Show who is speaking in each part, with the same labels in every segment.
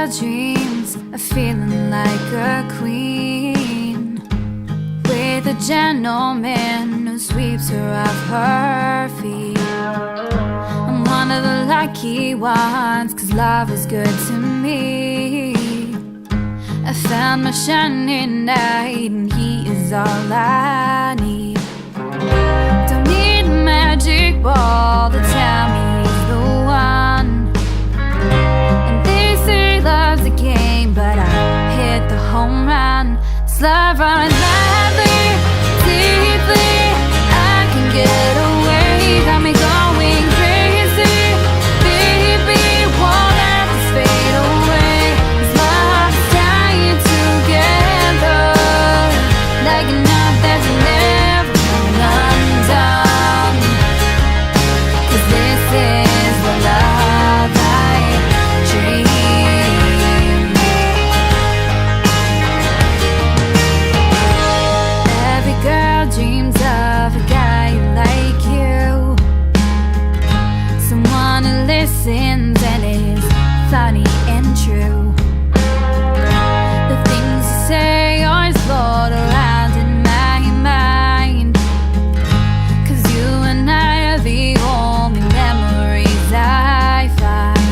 Speaker 1: girl dreams of feeling like a queen, with a gentleman who sweeps her off her feet. I'm one of the lucky ones, 'cause love is good to me. I found my shining knight, and he is all I need. Don't need a magic ball to tell me he's the one. And they say love's a game, but I hit the home run. This love runs madly, deeply. I can get away, got me going crazy. Baby, won't let this fade away. This love's dying together, like a knot that's never undone. 'Cause this is the love I dream. Every girl dreams of a guy like you, someone who listens and is funny and true. The things you say always float around in my mind, 'cause you and I are the only memories I find.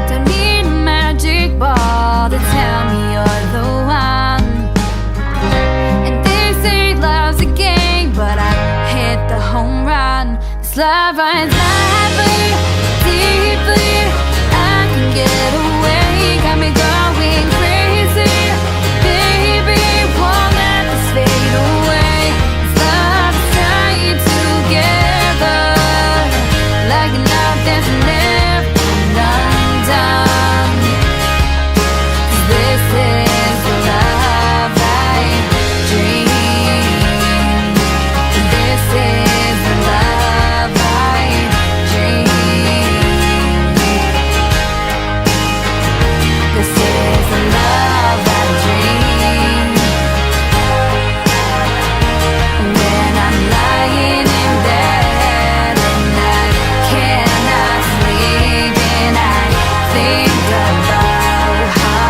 Speaker 1: Don't need a magic ball to tell me you're the one. And they say love's a game, but I hit the home run. This love runs madly, deeply. I can get away, got me going crazy. Baby, won't let this fade away. This love's dying together, like a knot that's never undone. 'Cause this is the love I dream. This is the love I dream. This is the love I dream. When I'm lying in bed and I cannot sleep, and I think about how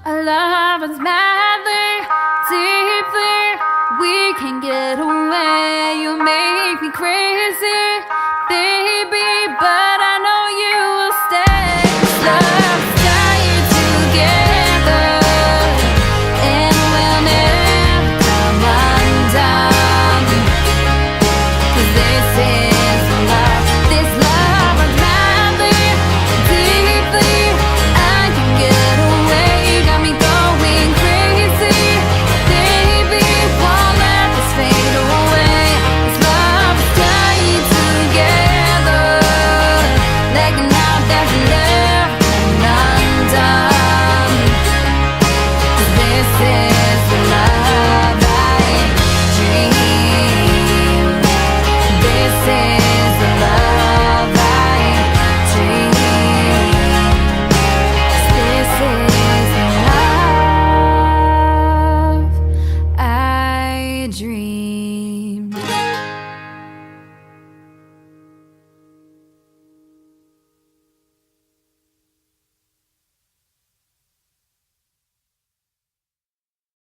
Speaker 1: our love is madly, deeply. We can get away, you make me crazy.